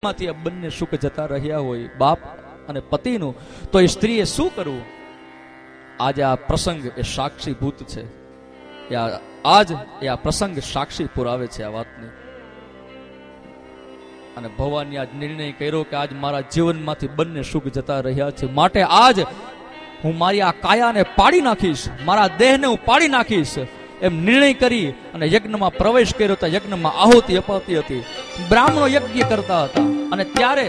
માંથી આ બંને સુખ જતા રહ્યા હોય બાપ અને પતિનું, તો એ સ્ત્રીએ શું કરવું? આજે આ પ્રસંગ એ સાક્ષીભૂત છે. આજ એ આ પ્રસંગ સાક્ષી પુરાવે છે આ વાતને. અને ભગવાનને આજ નિર્ણય કર્યો કે આજ મારા જીવનમાંથી બંને સુખ જતા રહ્યા છે, માટે આજ હું મારી આ કાયાને પાડી નાખીશ, મારા દેહને હું પાડી નાખીશ, એમ નિર્ણય કરી અને યજ્ઞમાં પ્રવેશ કર્યો. તો યજ્ઞમાં આહુતિ અપાતી હતી, બ્રાહ્મણો યજ્ઞ કરતા હતા. અને ત્યારે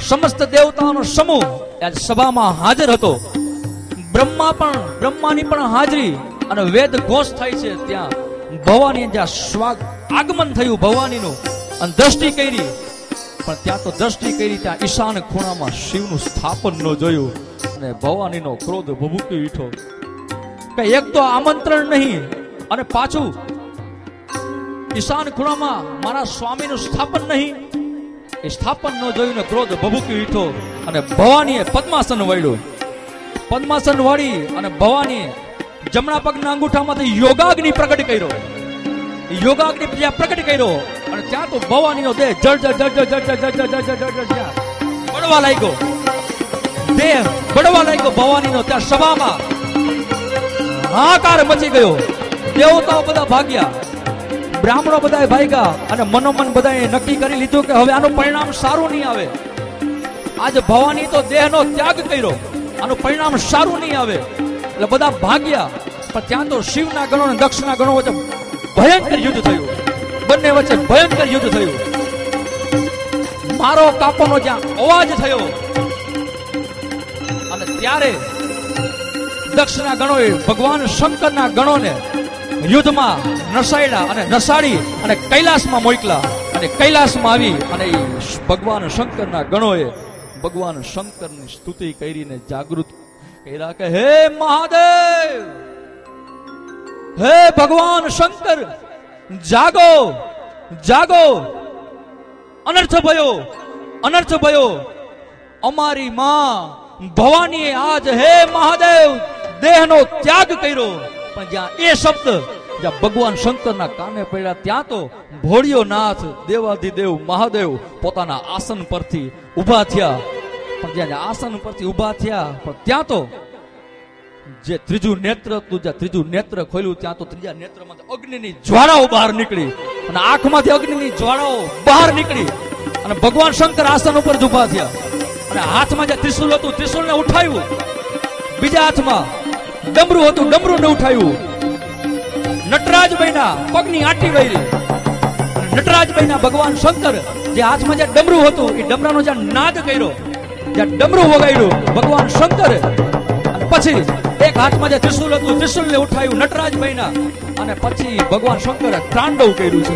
સમસ્ત દેવતાઓનો સમૂહ સભામાં હાજર હતો. બ્રહ્માની પણ હાજરી અને વેદ ઘોષ થાય છે. ત્યાં ભવાની જ્યાં આગમન થયું ભવાનીનું અને દ્રષ્ટિ કરી, પણ ત્યાં તો દ્રષ્ટિ કરી ત્યાં ઈશાન ખૂણામાં શિવનું સ્થાપન ન જોયું અને ભવાનીનો ક્રોધ ભભૂકી ઉઠ્યો કે એક તો આમંત્રણ નહીં અને પાછું ઈશાન ખૂણામાં મારા સ્વામીનું સ્થાપન નહીં. એ સ્થાપન ન જોયું ને ક્રોધ ભભૂકી ઉઠ્યો અને ભવાનીએ પદ્માસન વાળ્યું. પદ્માસન વાળી અને ભવાનીએ જમણા પગના અંગૂઠામાંથી યોગાગ્નિ પ્રગટ કર્યો. યોગાગ્નિ જ્યાં પ્રગટ કર્યો અને ત્યાં તો ભવાનીનો દેહ જળ બળવા લાગ્યો. દેહ બળવા લાગ્યો ભવાનીનો. ત્યાં સભામાં હાહાકાર મચી ગયો. દેવતાઓ બધા ભાગ્યા, બ્રાહ્મણો બધા ભાગ્યા અને મનોમન બધાએ નક્કી કરી લીધું કે હવે આનું પરિણામ સારું નહીં આવે. આજે ભવાની તો દેહનો ત્યાગ કર્યો, આનું પરિણામ સારું નહીં આવે. એટલે બધા ભાગ્યા. પણ ત્યાં તો શિવના ગણો અને દક્ષના ગણો વચ્ચે ભયંકર યુદ્ધ થયું. બંને વચ્ચે ભયંકર યુદ્ધ થયું. મારો કાપોનો જ્યાં અવાજ થયો અને ત્યારે દક્ષના ગણોએ ભગવાન શંકરના ગણોને યુદ્ધમાં નસાડ્યા અને નસાડી અને કૈલાસમાં મોકલા. અને કૈલાસમાં આવી અને ભગવાન શંકરના ગણોએ ભગવાન શંકરની સ્તુતિ કરીને જાગૃત કર્યા કે હે મહાદેવ, હે ભગવાન શંકર, જાગો જાગો, અનર્થ ભયો. અમારી માં ભવાનીએ આજ હે મહાદેવ દેહનો ત્યાગ કર્યો. પણ જ્યાં એ શબ્દ જ્યાં ભગવાન શંકરના કાને પડ્યા ત્યાં તો ભોળિયો નાથ દેવાધિદેવ મહાદેવ પોતાના આસન પરથી ઉભા થયા. પણ જ્યાં આસન પરથી ઉભા થયા પણ ત્યાં તો જે ત્રીજું નેત્ર હતું, જ્યાં ત્રીજું નેત્ર ખોલ્યું ત્યાં તો ત્રીજા નેત્રમાં અગ્નિની જ્વાળાઓ બહાર નીકળી અને આંખમાંથી અગ્નિની જ્વાળાઓ બહાર નીકળી અને ભગવાન શંકર આસન ઉપર જ ઉભા થયા. અને હાથમાં જે ત્રિશુલ હતું ત્રિશુલને ઉઠાવ્યું, બીજા હાથમાં ડમરું હતું ડમરુંને ઉઠાવ્યું. નટરાજ બન્યા, પગની આંટી વાળી. નટરાજ બન્યા ભગવાન શંકર. જે હાથમાં જે ડમરું હતું એ ડમરાનો જ્યાં નાદ કર્યો, જ્યાં ડમરું વગાડ્યું ભગવાન શંકર. અને પછી એક હાથમાં જે ત્રિશુલ હતું ત્રિશુલને ઉઠાવ્યું, નટરાજ બન્યા. અને પછી ભગવાન શંકરે તાંડવ કર્યું છે.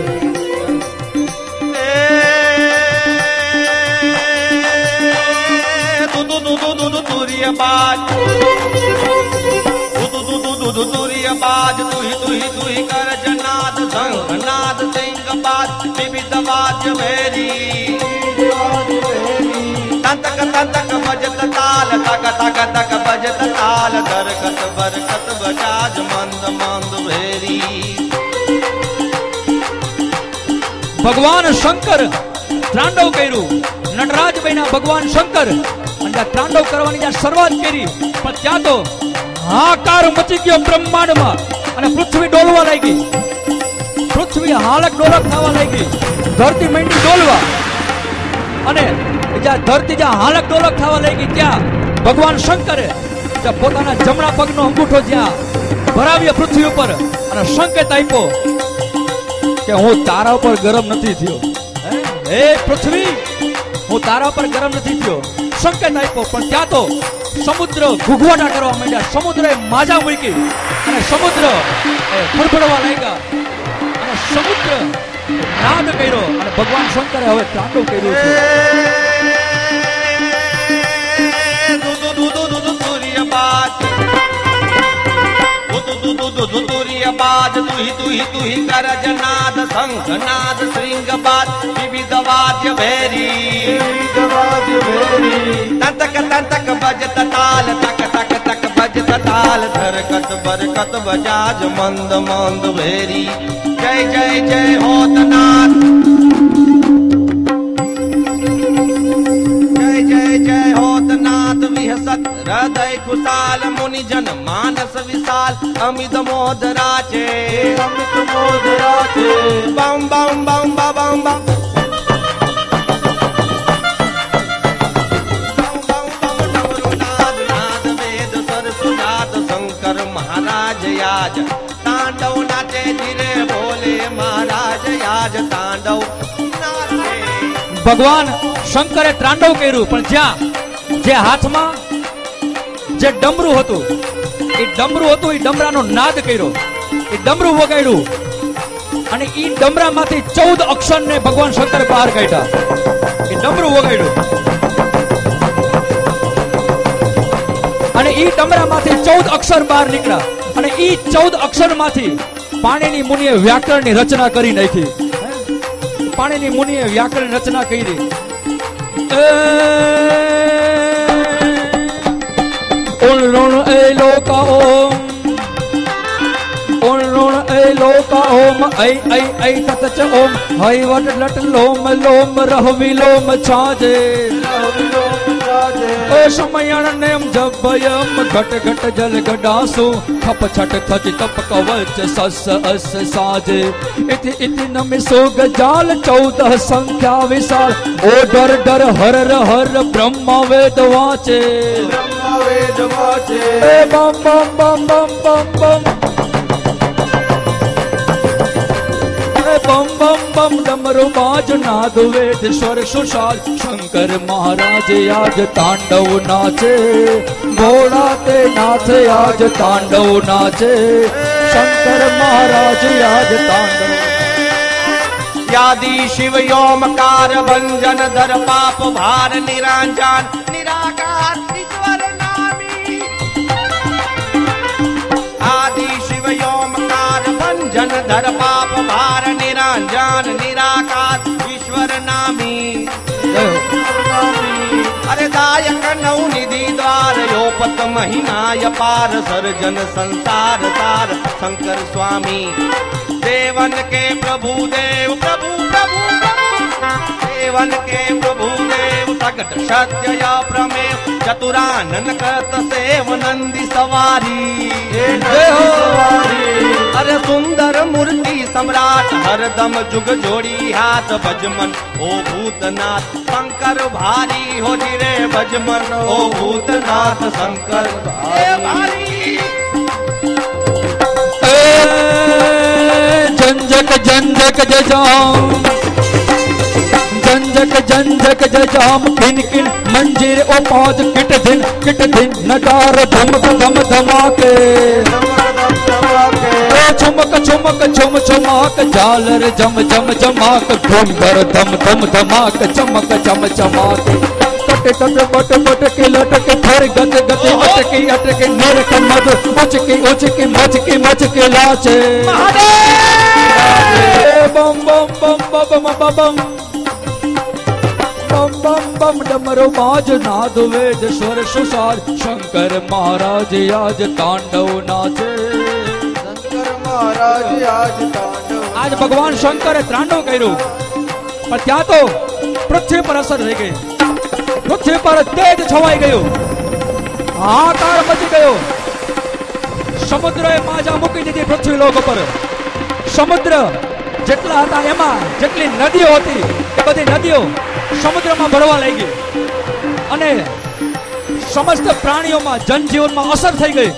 બાજ તુહી કર જનાદ સંઘનાદ સિંહ બાજ વિવિધ વાદ્ય ભેરી તંતક તંતક બજત તાલ તક તક તક બજત તાલ દરકત બરકત બજાજ મંદ મંદ ભેરી. ભગવાન શંકર તાંડવ કર્યું. નટરાજ બન્યા ભગવાન શંકર અને તાંડવ કરવાની જ્યાં શરૂઆત કરી પણ ત્યાં તો હાકાર મચી ગયો બ્રહ્માંડમાં અને પૃથ્વી ડોલવા લાગી. પૃથ્વી હાલક ડોલક થવા લાગી. ધરતી માંડી ડોલવા અને જ્યાં ધરતી જ્યાં હાલક ડોલક થવા લાગી ત્યાં ભગવાન શંકરે જ્યાં પોતાના જમણા પગનો અંગૂઠો જ્યાં ભરાવ્યો પૃથ્વી ઉપર અને સંકેત આપ્યો કે હું તારા ઉપર ગરમ નથી થયો. હે પૃથ્વી, હું તારા ઉપર ગરમ નથી થયો. સંકેત આપ્યો. પણ ત્યાં તો સમુદ્ર ઘૂઘવાટા કરવા માંડ્યા. સમુદ્રએ માજા મૂકી અને સમુદ્ર ફડફડવા લાગ્યા અને સમુદ્ર નાદ કર્યો અને ભગવાન શંકરે હવે તાંડવ કર્યું છે. બાજ તુહી કર જનાદ સંઘનાદ શ્રીંગ બાજ વિવિધ વાદ્ય ભેરી તંતક તંતક બજત તાલ તક તક તક બજત તાલ ધરકત બરકત બજાજ મંદ મંદ ભેરી. જય જય જય હોતનાથ. हृदय खुशाल मुनि जन मानस विशाल अमित मोदराचे अमित मोदराचे बम बम बम बम बम बम शंकर महाराज याज तांडव नाचे धीरे बोले महाराज याज तांडव नाचे ભગવાન શંકરે તાંડવ કર્યું પણ જ્યાં જે હાથમાં જે ડમરું હતું એ ડમરાનો નાદ કર્યો એ ડમરું વગાડ્યું અને એ ડમરામાંથી 14 અક્ષરને ભગવાન શંકર બહાર કાઢ્યા એ ડમરું વગાડ્યું અને એ ડમરામાંથી 14 અક્ષર બહાર નીકળ્યા અને એ 14 અક્ષરમાંથી પાણીની મુનિએ વ્યાકરણની રચના કરી નાખી પાણીની મુનિએ વ્યાકરણ રચના કરી ઓલ ઋણ એ લોકા ઓમ ઓલ ઋણ એ લોકા ઓમ ऐ ऐ ऐ तत च ओम हई वट लट लोम लोम रह विलोम छाजे ओ समयण नेम जबयम घट घट जल गडासु खप छट खच तप कवच सस अस साजे इति इति नमिसो गजाल 14 संख्या विशाल ओ डर डर हर हर ब्रह्म वेद वाचे ए बम बम बम बम बम बम बम बम बम डमरू बाज नाद वेद स्वर सुशाल शंकर महाराज आज तांडव नाचे घोड़ा ते नाचे आज तांडव नाचे शंकर महाराज आज तांडव यादि शिव योमकार भंजन धर पाप भार निरंजन निराकार ईश्वर नामी आदि शिव योमकार भंजन धर पाप भार निरंजन निराकार ईश्वर नामी अरे दायक नौ निधि द्वार योपत महिनाय पार सर्जन संसार तार शंकर स्वामी देवन के प्रभु देव प्रभु प्रभु देवन के प्रभु देव प्रकट सत्य या प्रमेय चतुरानन करत सेव नंदी सवारी अरे सुंदर मूर्ति सम्राट हरदम जुग जोड़ी हाथ भजमन ओ भूतनाथ शंकर भारी हो जिरे भजमन ओ भूतनाथ शंकर भारी जंजक जंजक जजाम जंजक जंजक जजाम किन किन मंजीर ओ पाद किट दिन नगार धम धम धमाके चमक चमक चम चमाक झालर जम जम जमाक धूम धर धम धम धमाक चमक चम चमाक तट तट बट बट के लटके थर गत गत अटके अटके निरक मध उचके उचके मचके लाचे बम बम बम बम बम बम बम बम बम डमरू बाज नाद वेद स्वर सुशाल शंकर महाराज आज तांडव नाचे शंकर महाराज आज तांडव आज भगवान शंकरे तांडव કર્યું પણ ત્યાં તો પૃથ્વી પર અસર થઈ ગઈ પૃથ્વી પર તેજ છવાઈ ગયું હાહાકાર મચી ગયો સમુદ્રએ માજા મૂકી દીધી પૃથ્વી લોક પર સમુદ્ર જેટલા હતા એમાં જેટલી નદીઓ હતી એ બધી નદીઓ સમુદ્રમાં ભળવા લાગી અને સમસ્ત પ્રાણીઓમાં જનજીવનમાં અસર થઈ ગઈ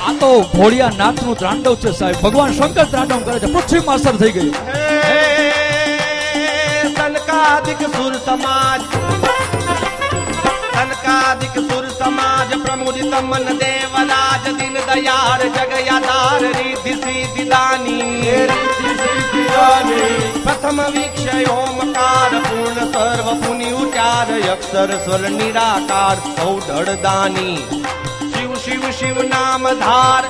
આ તો ભોળિયાનાથનું તાંડવ છે સાહેબ ભગવાન શંકર તાંડવ કરે છે પૃથ્વીમાં અસર થઈ ગઈ सनकादिक सुर समाज सनकादिक सुर समाज प्रमुदित मन देवराज दिन दयार जगयादार रिद्धि सिद्धि दानी प्रथम वीक्षय ओमकार पूर्ण सर्व पुनि उचार अक्षर स्वर निराकार औढड़ दानी शिव शिव शिव नाम धार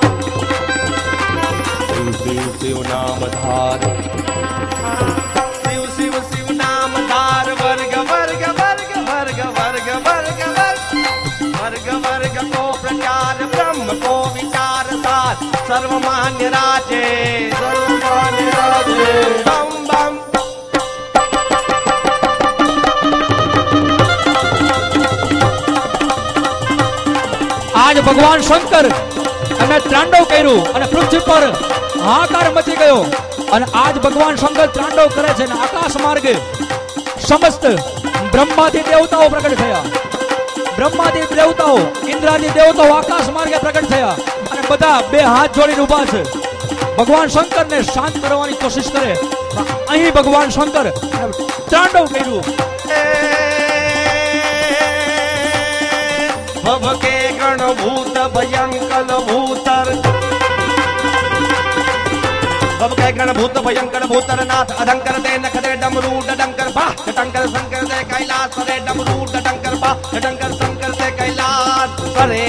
शिव शिव शिव नाम धार वर्ग वर्ग वर्ग वर्ग वर्ग वर्ग वर्ग वर्ग को प्रचार ब्रह्म को विचार सार सर्वमान्य राजे बम बम આજ ભગવાન શંકર એમને ત્રાંડવ કર્યું અને પૃથ્વી પર હાહાકાર મચી ગયો અને આજ ભગવાન શંકર ત્રાંડવ કરે છે અને આકાશ માર્ગે સમસ્ત બ્રહ્માદી દેવતાઓ પ્રગટ થયા. બ્રહ્માદી દેવતાઓ, ઇન્દ્રાદી દેવતાઓ આકાશ માર્ગે પ્રગટ થયા અને બધા બે હાથ જોડીને ઊભા છે. ભગવાન શંકરને શાંત કરવાની કોશિશ કરે. અહીં ભગવાન શંકર ત્રાંડવ કર્યું. ભવકે ગણભૂત ભયંકર ભૂતર, ભવકે ગણભૂત ભયંકર ભૂતર નાથ અધંકર દે નખદે ડમરૂ ડંકર બા ડંકર શંકર દે કૈલાસ કરે ડમરૂ ડંકર બા ડંકર શંકર દે કૈલાસ કરે.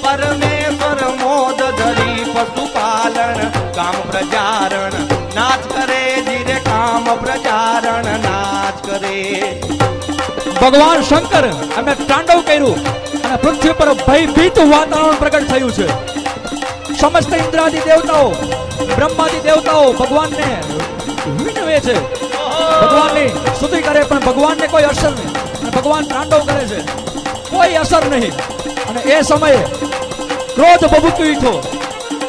પરમેશ્વર મોદ ધરી પશુપાલન કામ પ્રજારણ નાચ કરે જીરે કામ પ્રજારણ નાચ કરે. ભગવાન શંકર એમને તાંડવ કર્યું અને પૃથ્વી પર ભયભીત વાતાવરણ પ્રગટ થયું છે. સમસ્ત ઇન્દ્રાદી દેવતાઓ, બ્રહ્માદી દેવતાઓ ભગવાનને વિનવે છે, ભગવાનની સ્તુતિ કરે, પણ ભગવાનને કોઈ અસર નહીં. અને ભગવાન તાંડવ કરે છે, કોઈ અસર નહીં. અને એ સમયે ક્રોધ બબૂકી ઉઠ્યો,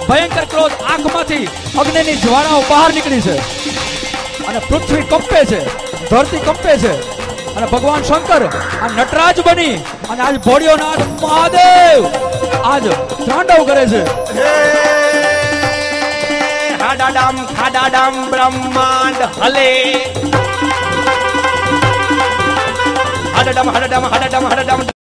ભયંકર ક્રોધ. આંખમાંથી અગ્નિની જ્વાળાઓ બહાર નીકળી છે અને પૃથ્વી કંપે છે, ધરતી કંપે છે. અને ભગવાન શંકર આ નટરાજ બની અને આજ ભોળિયોનાથ મહાદેવ આજ તાંડવ કરે છે. હાડાડામ ખાડાડામ બ્રહ્માંડ હલે, હાડાડામ હાડાડામ હાડાડામ હાડાડામ